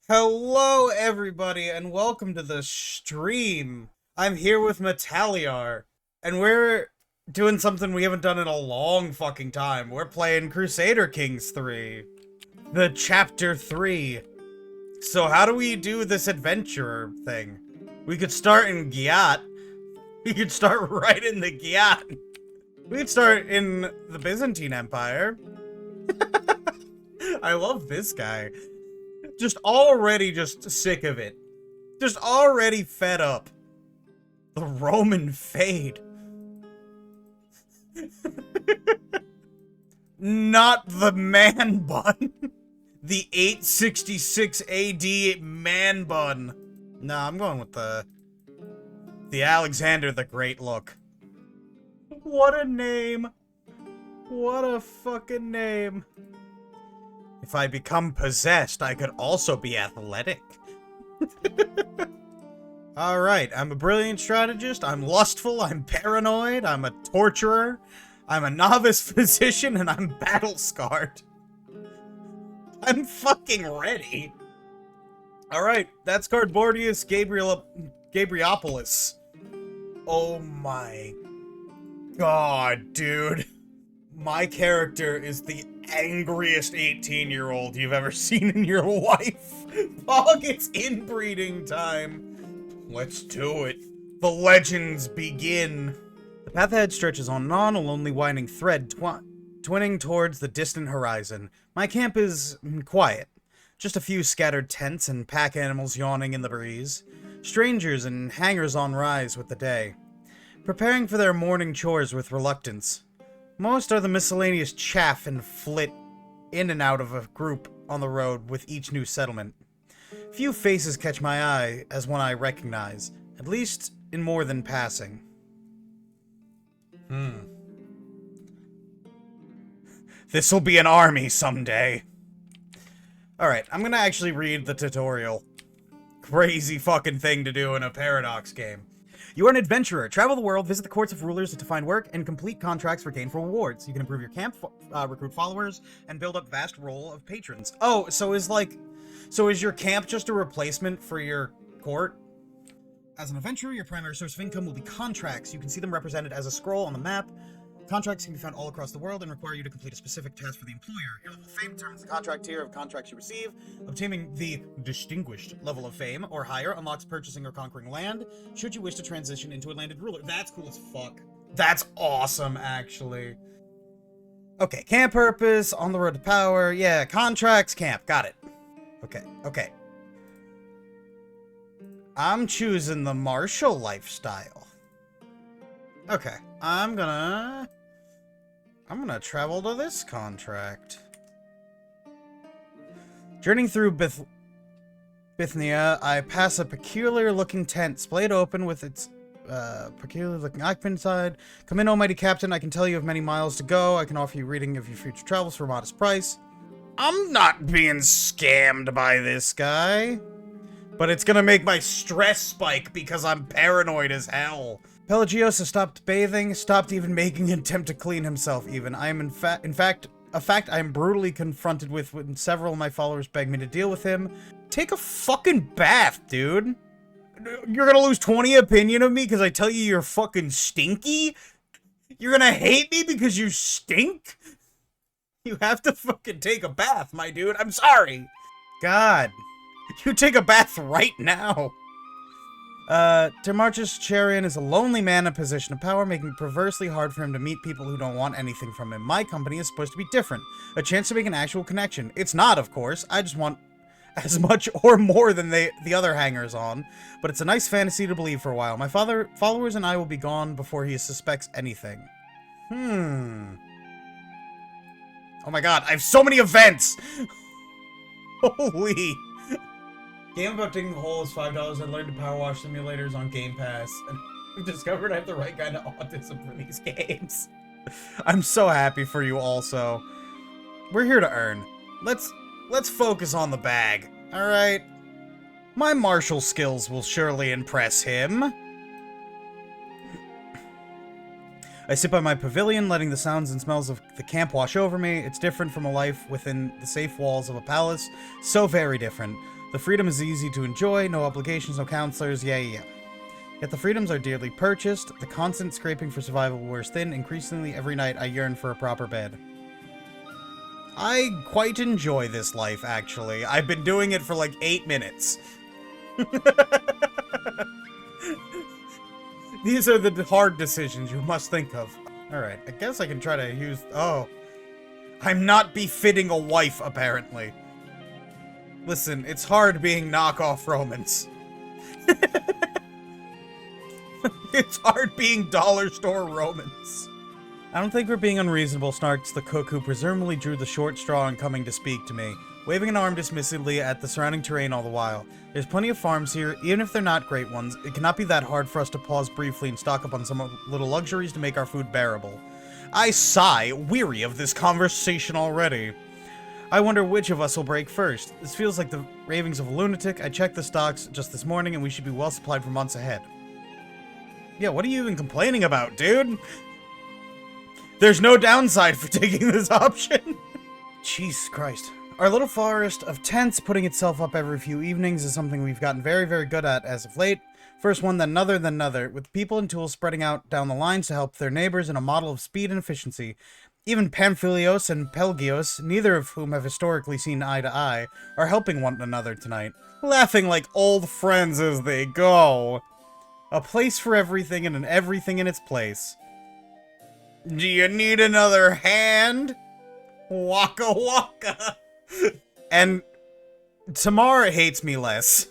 Hello, everybody, and welcome to the stream. I'm here with Metaliar, and we're doing something we haven't done in a long fucking time. We're playing Crusader Kings III, the Chapter 3. So how do we do this adventurer thing? We could start in Giat. We could start right in the Giat. We could start in the Byzantine Empire. I love this guy. Just already just sick of it. Just already fed up. The Roman Fade. Not the man bun. The 866 AD man bun. Nah, I'm going with the Alexander the Great look. What a name. What a fucking name. If I become possessed, I could also be athletic. Alright, I'm a brilliant strategist, I'm lustful, I'm paranoid, I'm a torturer, I'm a novice physician, and I'm battle-scarred. I'm fucking ready. Alright, that's Cardbordius Gabriopoulos. Oh my god, dude. My character is the angriest 18-year-old you've ever seen in your life. Fuck, it's inbreeding time. Let's do it. The legends begin. The path ahead stretches on and on, a lonely winding thread twinning towards the distant horizon. My camp is quiet. Just a few scattered tents and pack animals yawning in the breeze. Strangers and hangers-on rise with the day, preparing for their morning chores with reluctance. Most are the miscellaneous chaff and flit in and out of a group on the road with each new settlement. Few faces catch my eye as one I recognize, at least in more than passing. This'll be an army someday. Alright, I'm gonna actually read the tutorial. Crazy fucking thing to do in a Paradox game. You are an adventurer. Travel the world, visit the courts of rulers to find work, and complete contracts for gainful rewards. You can improve your camp, recruit followers, and build up vast roll of patrons. Oh, so is your camp just a replacement for your court? As an adventurer, your primary source of income will be contracts. You can see them represented as a scroll on the map. Contracts can be found all across the world and require you to complete a specific task for the employer. Your level of fame determines the contract tier of contracts you receive. Obtaining the distinguished level of fame or higher unlocks purchasing or conquering land, should you wish to transition into a landed ruler. That's cool as fuck. That's awesome, actually. Okay, camp purpose, on the road to power. Yeah, contracts, camp. Got it. Okay. I'm choosing the martial lifestyle. Okay, I'm gonna travel to this contract. Journeying through Bithynia, I pass a peculiar-looking tent, splayed open with its peculiar-looking occupant inside. Come in, almighty captain. I can tell you have many miles to go. I can offer you reading of your future travels for a modest price. I'm not being scammed by this guy. But it's gonna make my stress spike because I'm paranoid as hell. Pelagiosa stopped bathing, stopped even making an attempt to clean himself even. I am in fact I am brutally confronted with when several of my followers beg me to deal with him. Take a fucking bath, dude. You're gonna lose 20 opinion of me because I tell you you're fucking stinky? You're gonna hate me because you stink? You have to fucking take a bath, my dude. I'm sorry. God. You take a bath right now. Demarchus Charian is a lonely man in a position of power, making it perversely hard for him to meet people who don't want anything from him. My company is supposed to be different. A chance to make an actual connection. It's not, of course. I just want as much or more than the other hangers-on. But it's a nice fantasy to believe for a while. My followers and I will be gone before he suspects anything. Oh my god, I have so many events! Holy... Game about digging a hole is $5. I learned to power wash simulators on Game Pass, and I've discovered I have the right kind of autism for these games. I'm so happy for you also. We're here to earn. Let's focus on the bag, alright? My martial skills will surely impress him. I sit by my pavilion, letting the sounds and smells of the camp wash over me. It's different from a life within the safe walls of a palace. So very different. The freedom is easy to enjoy, no obligations, no counselors, yeah. Yet the freedoms are dearly purchased, the constant scraping for survival wears thin, increasingly every night I yearn for a proper bed. I quite enjoy this life, actually. I've been doing it for like 8 minutes. These are the hard decisions you must think of. Alright, I guess I can try to use... Oh. I'm not befitting a wife, apparently. Listen, it's hard being knockoff Romans. It's hard being dollar store Romans. I don't think we're being unreasonable, snarks the cook who presumably drew the short straw in coming to speak to me, waving an arm dismissively at the surrounding terrain all the while. There's plenty of farms here, even if they're not great ones. It cannot be that hard for us to pause briefly and stock up on some little luxuries to make our food bearable. I sigh, weary of this conversation already. I wonder which of us will break first. This feels like the ravings of a lunatic. I checked the stocks just this morning and we should be well supplied for months ahead. Yeah, what are you even complaining about, dude? There's no downside for taking this option. Jesus Christ. Our little forest of tents putting itself up every few evenings is something we've gotten very, very good at as of late. First one, then another, with people and tools spreading out down the lines to help their neighbors in a model of speed and efficiency. Even Pamphilios and Pelgios, neither of whom have historically seen eye to eye, are helping one another tonight, laughing like old friends as they go. A place for everything and everything in its place. Do you need another hand? Waka waka. And Tamar hates me less.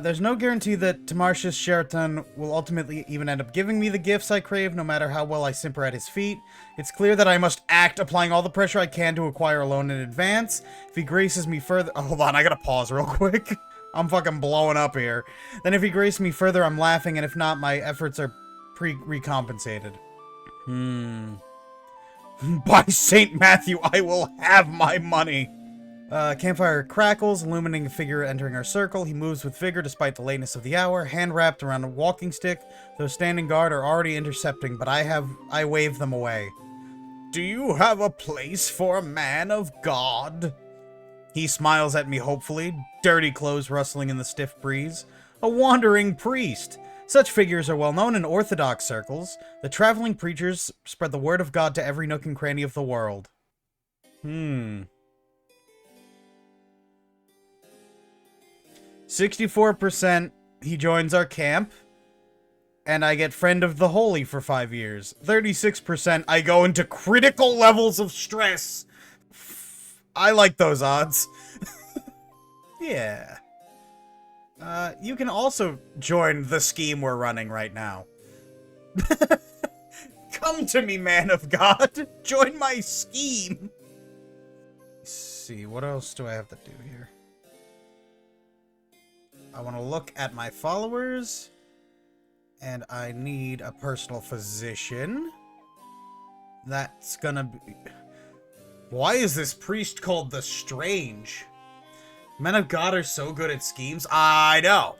There's no guarantee that Tamartius Sheraton will ultimately even end up giving me the gifts I crave, no matter how well I simper at his feet. It's clear that I must act, applying all the pressure I can to acquire a loan in advance. If he graces me further... Oh, hold on, I gotta pause real quick. I'm fucking blowing up here. Then if he graces me further, I'm laughing, and if not, my efforts are recompensated. By St. Matthew, I will have my money! Campfire crackles, illuminating a figure entering our circle. He moves with vigor despite the lateness of the hour, hand wrapped around a walking stick. Those standing guard are already intercepting, but I wave them away. Do you have a place for a man of God? He smiles at me hopefully, dirty clothes rustling in the stiff breeze. A wandering priest. Such figures are well known in Orthodox circles. The traveling preachers spread the word of God to every nook and cranny of the world. 64% he joins our camp, and I get Friend of the Holy for 5 years. 36% I go into critical levels of stress. I like those odds. Yeah. You can also join the scheme we're running right now. Come to me, man of God. Join my scheme. Let's see, what else do I have to do here? I want to look at my followers, and I need a personal physician. That's gonna be... Why is this priest called the Strange? Men of God are so good at schemes. I know.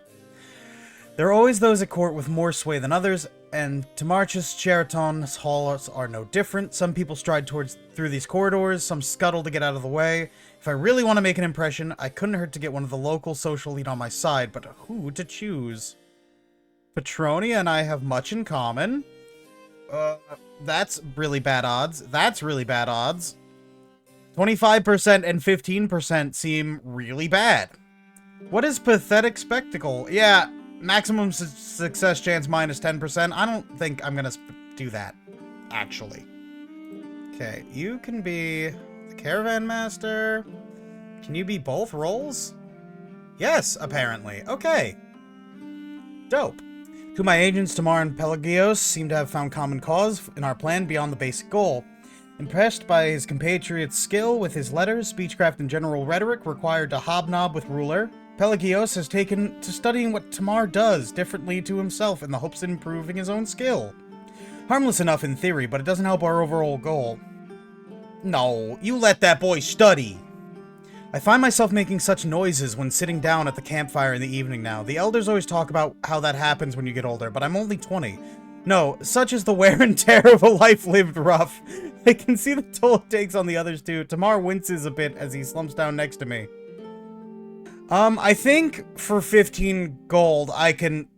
There are always those at court with more sway than others, and Tamartius Sheraton's halls are no different. Some people stride through these corridors, some scuttle to get out of the way. If I really want to make an impression, I couldn't hurt to get one of the local social elite on my side, but who to choose? Petronia and I have much in common. That's really bad odds. That's really bad odds. 25% and 15% seem really bad. What is pathetic spectacle? Yeah, maximum success chance minus 10%. I don't think I'm gonna do that, actually. Okay, you can be the caravan master. Can you be both roles? Yes, apparently. Okay. Dope. Two of my agents, Tamar and Pelagios, seem to have found common cause in our plan beyond the basic goal. Impressed by his compatriot's skill with his letters, speechcraft, and general rhetoric required to hobnob with ruler, Pelagios has taken to studying what Tamar does differently to himself in the hopes of improving his own skill. Harmless enough in theory, but it doesn't help our overall goal. No, you let that boy study. I find myself making such noises when sitting down at the campfire in the evening now. The elders always talk about how that happens when you get older, but I'm only 20. No, such is the wear and tear of a life lived rough. I can see the toll it takes on the others too. Tamar winces a bit as he slumps down next to me. I think for 15 gold, I can,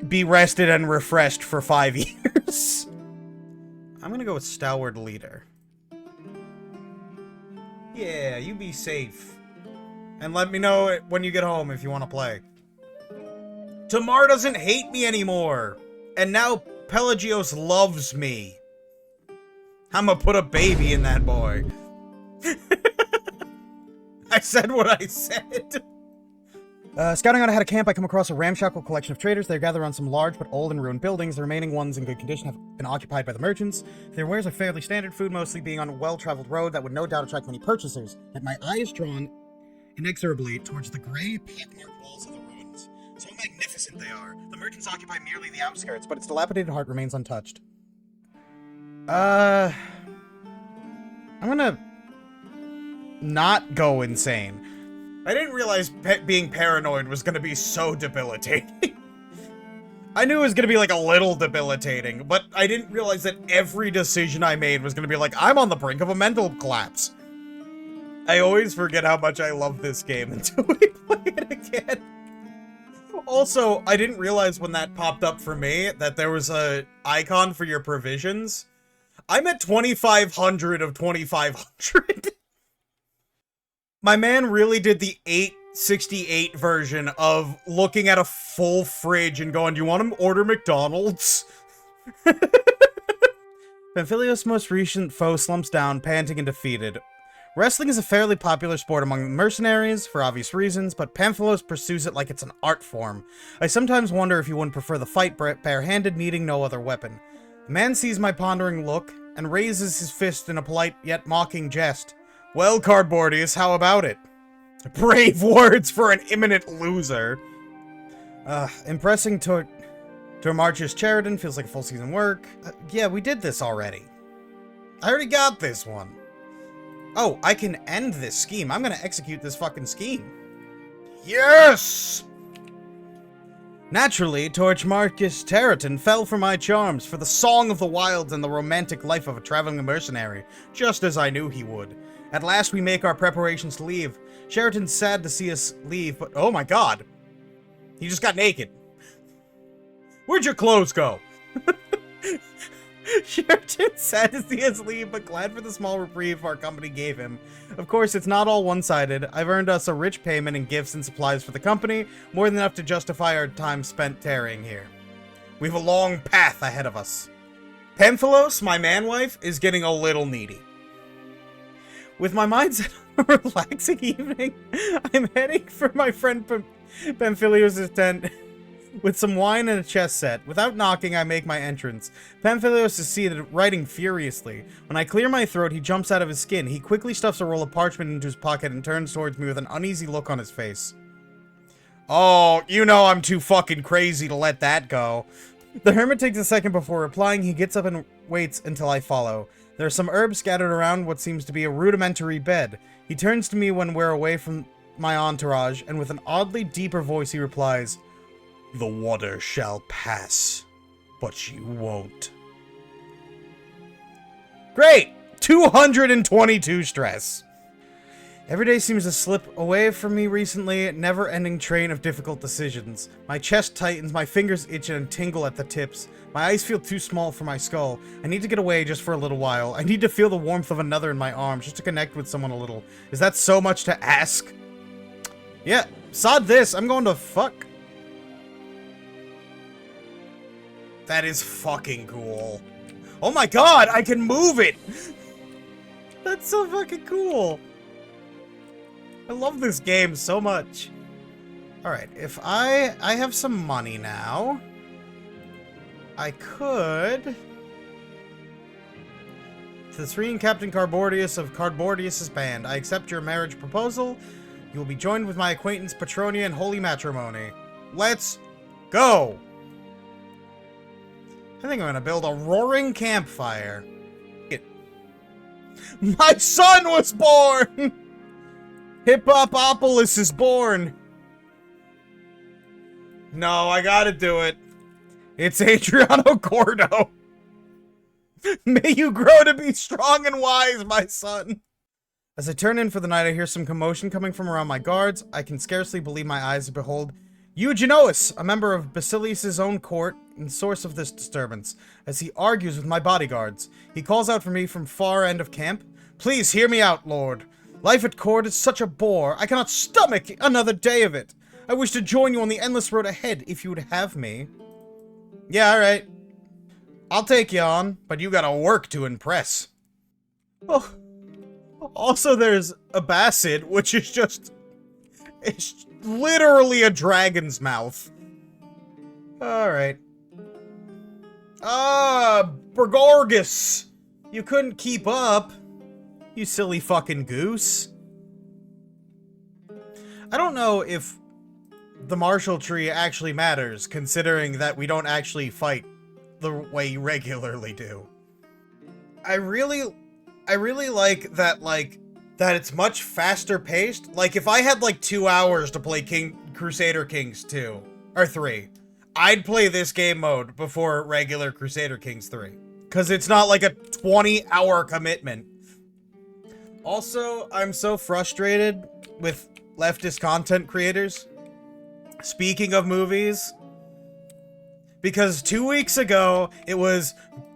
be rested and refreshed for 5 years. I'm gonna go with Stalwart Leader. Yeah, you be safe. And let me know when you get home if you want to play. Tamar doesn't hate me anymore. And now Pelagios loves me. I'm gonna put a baby in that boy. I said what I said. Scouting out ahead of camp, I come across a ramshackle collection of traders. They gather on some large but old and ruined buildings. The remaining ones in good condition have been occupied by the merchants. Their wares are fairly standard food, mostly being on a well-traveled road that would no doubt attract many purchasers. Yet my eye is drawn inexorably towards the gray, pockmarked walls of the ruins. So magnificent they are. The merchants occupy merely the outskirts, but its dilapidated heart remains untouched. I'm gonna not go insane. I didn't realize being paranoid was gonna be so debilitating. I knew it was gonna be like a little debilitating, but I didn't realize that every decision I made was gonna be like, I'm on the brink of a mental collapse. I always forget how much I love this game until we play it again. Also, I didn't realize when that popped up for me that there was a icon for your provisions. I'm at 2,500 of 2,500. My man really did the 868 version of looking at a full fridge and going, do you want to order McDonald's? Pamphilios' most recent foe slumps down, panting and defeated. Wrestling is a fairly popular sport among mercenaries, for obvious reasons, but Pamphilios pursues it like it's an art form. I sometimes wonder if he wouldn't prefer the fight barehanded, needing no other weapon. The man sees my pondering look, and raises his fist in a polite yet mocking jest. Well, Cardboardius, how about it? Brave words for an imminent loser. Impressing Tormarchus Sheridan feels like a full season work. Yeah, we did this already. I already got this one. Oh, I can end this scheme. I'm gonna execute this fucking scheme. Yes! Naturally, Torchmarchus Sheridan fell for my charms, for the song of the wilds and the romantic life of a traveling mercenary, just as I knew he would. At last we make our preparations to leave. Sheridan's sad to see us leave, but oh my god. He just got naked. Where'd your clothes go? Sheridan's sad to see us leave, but glad for the small reprieve our company gave him. Of course, it's not all one-sided. I've earned us a rich payment in gifts and supplies for the company, more than enough to justify our time spent tarrying here. We've a long path ahead of us. Pemphilos, my man-wife, is getting a little needy. With my mind set on a relaxing evening, I'm heading for my friend Pamphilios' tent with some wine and a chess set. Without knocking, I make my entrance. Pamphilios is seated, writing furiously. When I clear my throat, he jumps out of his skin. He quickly stuffs a roll of parchment into his pocket and turns towards me with an uneasy look on his face. Oh, you know I'm too fucking crazy to let that go. The hermit takes a second before replying. He gets up and waits until I follow. There are some herbs scattered around what seems to be a rudimentary bed. He turns to me when we're away from my entourage, and with an oddly deeper voice he replies, "The water shall pass, but you won't." Great! 222 stress. Every day seems to slip away from me recently, never-ending train of difficult decisions. My chest tightens, my fingers itch and tingle at the tips. My eyes feel too small for my skull. I need to get away just for a little while. I need to feel the warmth of another in my arms, just to connect with someone a little. Is that so much to ask? Yeah, sod this, I'm going to fuck. That is fucking cool. Oh my god, I can move it! That's so fucking cool. I love this game so much. Alright, if I have some money now. I could... To the serene Captain Cardboardius of Cardboardius' band, I accept your marriage proposal. You will be joined with my acquaintance Petronia in holy matrimony. Let's go! I think I'm gonna build a roaring campfire. My son was born! Hippopopolis is born! No, I gotta do it. It's Adriano Gordo. May you grow to be strong and wise, my son. As I turn in for the night, I hear some commotion coming from around my guards. I can scarcely believe my eyes to behold Eugenois, a member of Basilius' own court and source of this disturbance, as he argues with my bodyguards. He calls out for me from far end of camp. Please hear me out, lord. Life at court is such a bore. I cannot stomach another day of it. I wish to join you on the endless road ahead, if you would have me. Yeah, alright. I'll take you on, but you gotta work to impress. Oh. Also, there's Abbasid, which is just... It's literally a dragon's mouth. Alright. Bergorgus! You couldn't keep up. You silly fucking goose. I don't know if the martial tree actually matters, considering that we don't actually fight the way you regularly do. I really like that, that it's much faster paced. Like, if I had, 2 hours to play Crusader Kings 2, or 3, I'd play this game mode before regular Crusader Kings 3. Because it's not like a 20-hour commitment. Also, I'm so frustrated with leftist content creators. Speaking of movies, because 2 weeks ago, it was,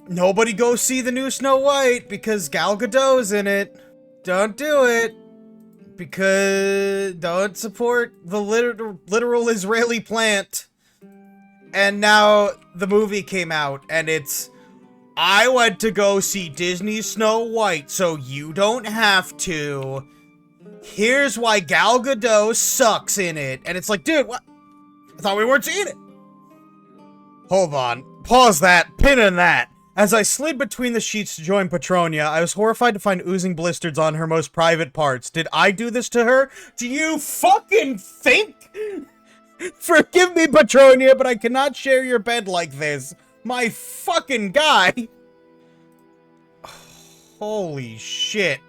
nobody go see the new Snow White because Gal Gadot's in it. Don't do it. Because don't support the literal Israeli plant. And now the movie came out and it's, I went to go see Disney's Snow White so you don't have to. Here's why Gal Gadot sucks in it. And it's like, dude, what? I thought we weren't seeing it. Hold on. Pause that. Pin in that. As I slid between the sheets to join Petronia, I was horrified to find oozing blisters on her most private parts. Did I do this to her? Do you fucking think? Forgive me, Petronia, but I cannot share your bed like this. My fucking guy. Holy shit.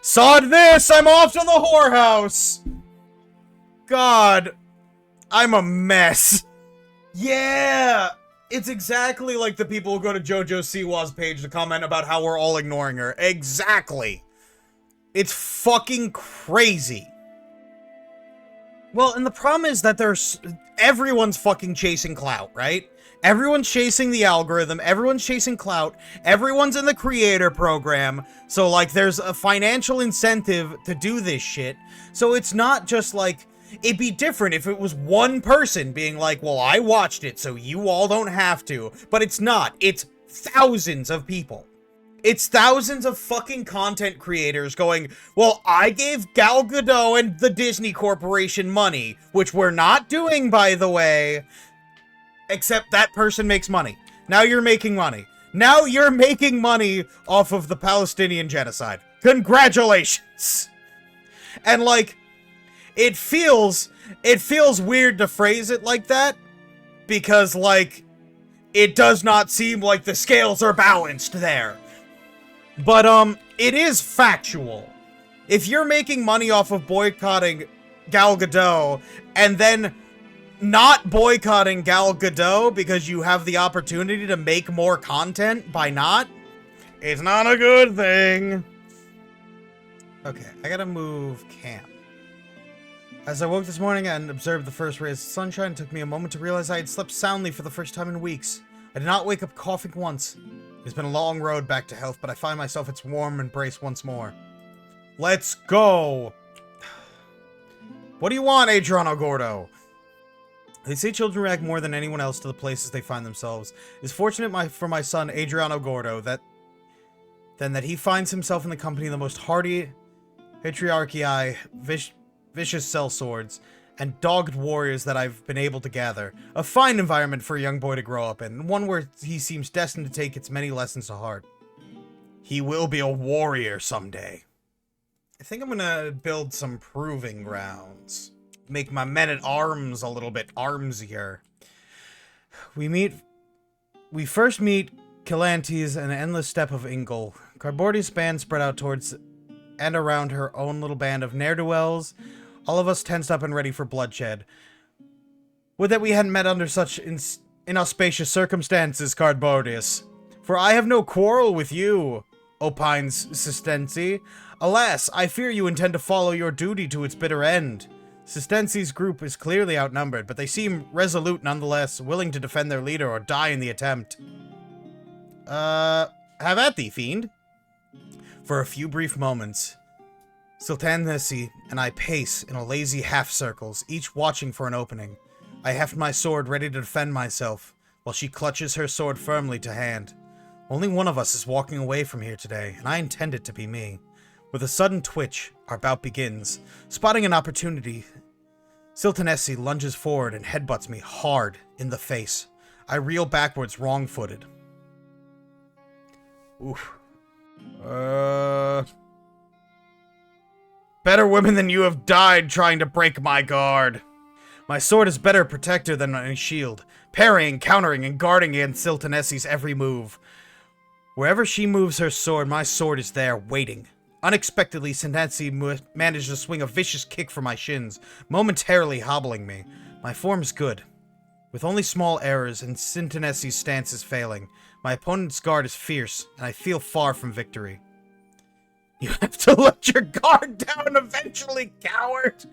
Sod this! I'm off to the whorehouse! God. I'm a mess. Yeah! It's exactly like the people who go to JoJo Siwa's page to comment about how we're all ignoring her. Exactly. It's fucking crazy. Well, and the problem is that everyone's fucking chasing clout, right? Everyone's chasing the algorithm, everyone's chasing clout, everyone's in the creator program, so, there's a financial incentive to do this shit. So it's not just, it'd be different if it was one person being like, well, I watched it, so you all don't have to. But it's not. It's thousands of people. It's thousands of fucking content creators going, well, I gave Gal Gadot and the Disney Corporation money, which we're not doing, by the way. Except that person makes money. Now you're making money. Now you're making money off of the Palestinian genocide. Congratulations! And, it feels weird to phrase it like that, because, it does not seem like the scales are balanced there. But, it is factual. If you're making money off of boycotting Gal Gadot, and then not boycotting Gal Gadot because you have the opportunity to make more content by not, it's not a good thing. Okay, I gotta move camp. As I woke this morning and observed the first rays of sunshine, it took me a moment to realize I had slept soundly for the first time in weeks. I did not wake up coughing once. It's been a long road back to health, but I find myself its warm embrace once more. Let's go! What do you want, Adriano Gordo? They say children react more than anyone else to the places they find themselves. It's fortunate for my son, Adriano Gordo, that he finds himself in the company of the most hardy patriarchii, vicious sellswords, and dogged warriors that I've been able to gather. A fine environment for a young boy to grow up in, one where he seems destined to take its many lessons to heart. He will be a warrior someday. I think I'm gonna build some proving grounds. Make my men-at-arms a little bit armsier. We first meet Kelantes, an endless steppe of Ingol. Carbordi's band spread out towards and around her own little band of ne'er-do-wells, all of us tensed up and ready for bloodshed. Would that we hadn't met under such inauspicious circumstances, Cardbordius. For I have no quarrel with you, opines Sistensi. Alas, I fear you intend to follow your duty to its bitter end. Sistensi's group is clearly outnumbered, but they seem resolute nonetheless, willing to defend their leader or die in the attempt. Have at thee, fiend. For a few brief moments, Siltanesi and I pace in a lazy half-circles, each watching for an opening. I heft my sword ready to defend myself, while she clutches her sword firmly to hand. Only one of us is walking away from here today, and I intend it to be me. With a sudden twitch, our bout begins. Spotting an opportunity, Siltanesi lunges forward and headbutts me hard in the face. I reel backwards wrong-footed. Oof. Better women than you have died trying to break my guard. My sword is better protector than my shield, parrying, countering, and guarding against Siltanesi's every move. Wherever she moves her sword, my sword is there, waiting. Unexpectedly, Siltanesi managed to swing a vicious kick for my shins, momentarily hobbling me. My form's good, with only small errors, and Siltanesi's stance is failing. My opponent's guard is fierce, and I feel far from victory. You have to let your guard down eventually, coward!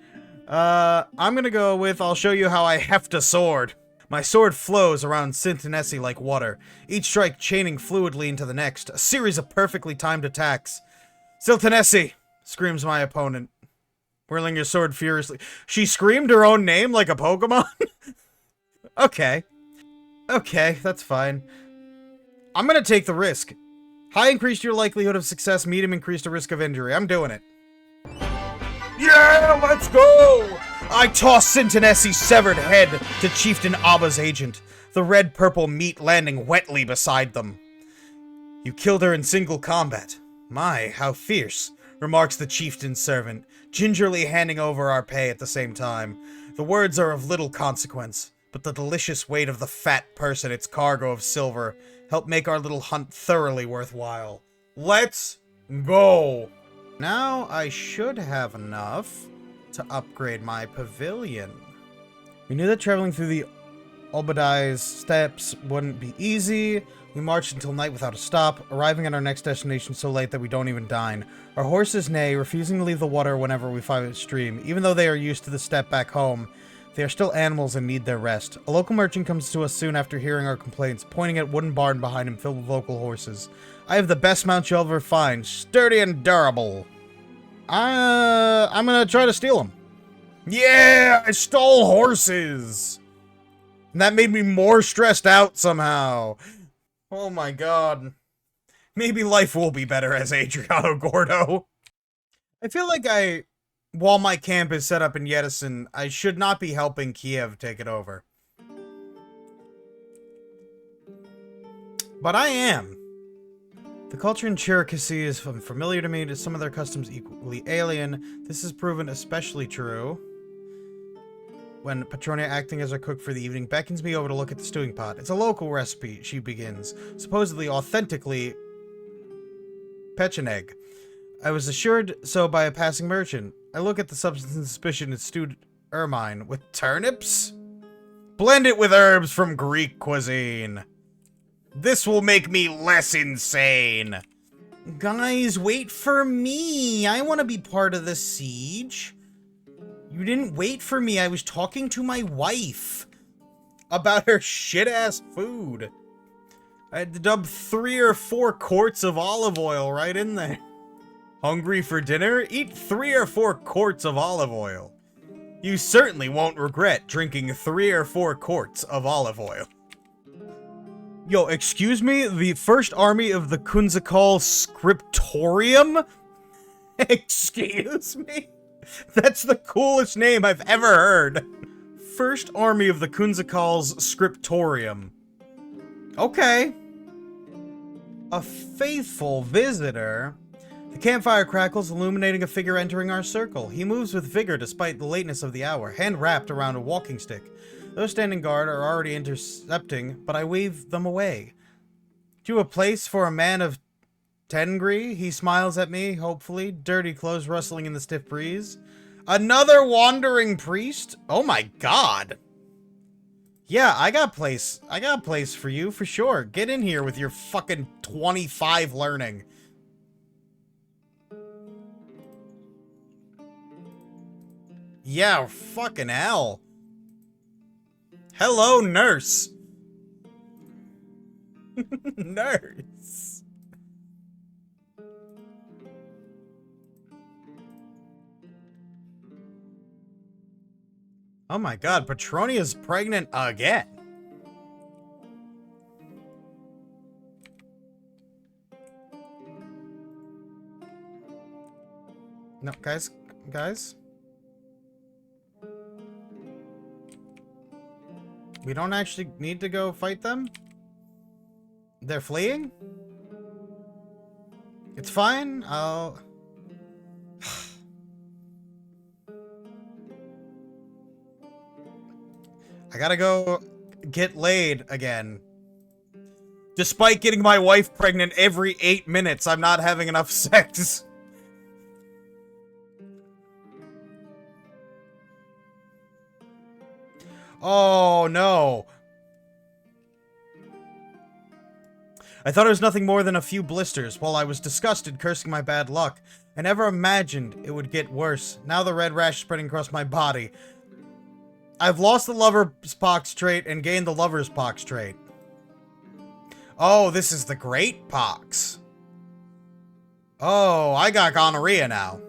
I'm gonna go with, I'll show you how I heft a sword. My sword flows around Siltanesi like water, each strike chaining fluidly into the next, a series of perfectly timed attacks. Siltanesi! Screams my opponent, whirling her sword furiously. She screamed her own name like a Pokemon? Okay. Okay, that's fine. I'm gonna take the risk. High increased your likelihood of success, medium increased the risk of injury. I'm doing it. Yeah, let's go! I toss Siltanesi's severed head to Chieftain Abba's agent, the red-purple meat landing wetly beside them. You killed her in single combat. My, how fierce, remarks the chieftain's servant, gingerly handing over our pay at the same time. The words are of little consequence, but the delicious weight of the fat purse and its cargo of silver help make our little hunt thoroughly worthwhile. Let's go! Now I should have enough to upgrade my pavilion. We knew that traveling through the Obadiah's steppes wouldn't be easy. We marched until night without a stop, arriving at our next destination so late that we don't even dine. Our horses neigh, refusing to leave the water whenever we find a stream. Even though they are used to the steppe back home, they are still animals and need their rest. A local merchant comes to us soon after hearing our complaints, pointing at a wooden barn behind him filled with local horses. I have the best mount you'll ever find, sturdy and durable. I'm gonna try to steal them. Yeah, I stole horses! And that made me more stressed out somehow. Oh my god. Maybe life will be better as Adriano Gordo. I feel like while my camp is set up in Yedison, I should not be helping Kiev take it over. But I am. The culture in Cherkasy is familiar to me, to some of their customs equally alien. This is proven especially true when Petronia, acting as our cook for the evening, beckons me over to look at the stewing pot. It's a local recipe, she begins, supposedly authentically pecheneg. I was assured so by a passing merchant. I look at the substance and suspicion it's stewed ermine with turnips? Blend it with herbs from Greek cuisine. This will make me less insane. Guys, wait for me. I want to be part of the siege. You didn't wait for me. I was talking to my wife about her shit-ass food. I had to dump 3 or 4 quarts of olive oil right in there. Hungry for dinner? Eat 3 or 4 quarts of olive oil. You certainly won't regret drinking 3 or 4 quarts of olive oil. Yo, excuse me? The First Army of the Kunzakal Scriptorium? Excuse me? That's the coolest name I've ever heard. First Army of the Kunzakal's Scriptorium. Okay. A faithful visitor. The campfire crackles, illuminating a figure entering our circle. He moves with vigor despite the lateness of the hour, hand wrapped around a walking stick. Those standing guard are already intercepting, but I wave them away. To a place for a man of Tengri, he smiles at me, hopefully, dirty clothes rustling in the stiff breeze. Another wandering priest? Oh my god. Yeah, I got a place for you, for sure. Get in here with your fucking 25 learning. Yeah, fucking hell. Hello, nurse. Nurse. Oh my god, Petronia's pregnant again. No, guys. We don't actually need to go fight them? They're fleeing? It's fine, I'll... I gotta go get laid again. Despite getting my wife pregnant every 8 minutes, I'm not having enough sex. Oh, no. I thought it was nothing more than a few blisters. While I was disgusted, cursing my bad luck, I never imagined it would get worse. Now the red rash is spreading across my body. I've lost the lover's pox trait and gained the lover's pox trait. Oh, this is the great pox. Oh, I got gonorrhea now.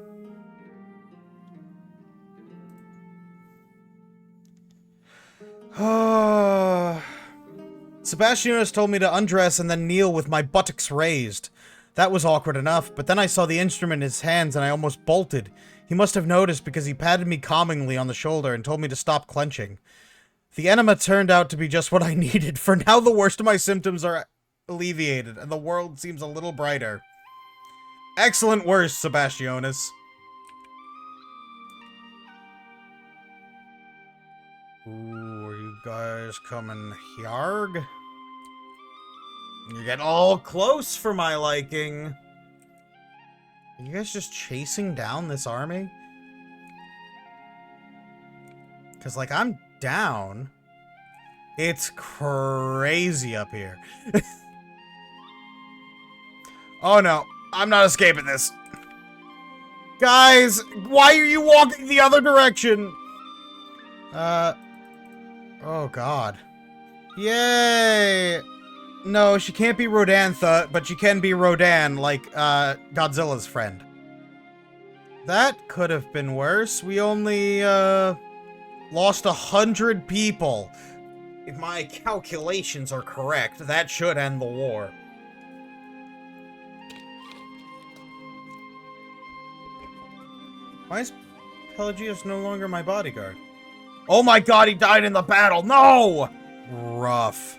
Sebastianus told me to undress and then kneel with my buttocks raised. That was awkward enough, but then I saw the instrument in his hands and I almost bolted. He must have noticed because he patted me calmingly on the shoulder and told me to stop clenching. The enema turned out to be just what I needed. For now, the worst of my symptoms are alleviated and the world seems a little brighter. Excellent words, Sebastianus. Ooh, are you guys coming yarg? You get all close for my liking. Are you guys just chasing down this army? Because, like, I'm down. It's crazy up here. Oh no, I'm not escaping this. Guys, why are you walking the other direction? Oh god. Yay! No, she can't be Rodantha, but she can be Rodan, like, Godzilla's friend. That could have been worse. We only, lost 100 people. If my calculations are correct, that should end the war. Why is Pelagius no longer my bodyguard? Oh my god, he died in the battle! No! Rough.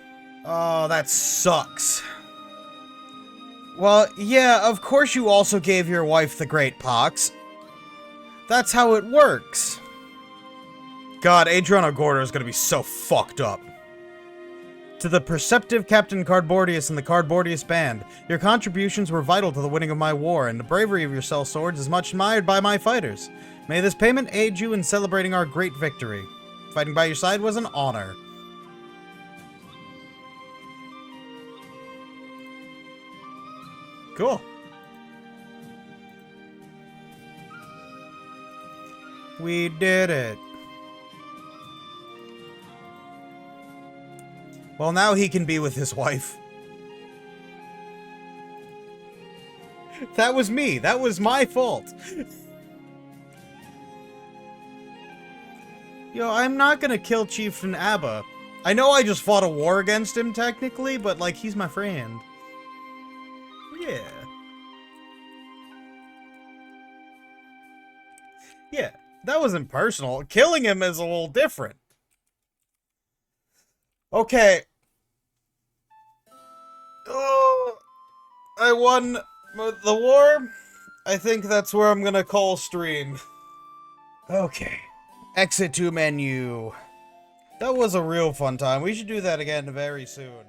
Oh, that sucks. Well, yeah, of course you also gave your wife the Great Pox. That's how it works. God, Adriano Gordo is gonna be so fucked up. To the perceptive Captain Cardbordius and the Cardbordius Band, your contributions were vital to the winning of my war, and the bravery of your sellswords is much admired by my fighters. May this payment aid you in celebrating our great victory. Fighting by your side was an honor. Cool. We did it. Well, now he can be with his wife. That was me. That was my fault. Yo, I'm not gonna kill Chieftain Abba. I know I just fought a war against him, technically, but, like, he's my friend. Yeah. Yeah, that wasn't personal. Killing him is a little different. Okay. Oh, I won the war. I think that's where I'm gonna call stream. Okay. Exit to menu. That was a real fun time. We should do that again very soon.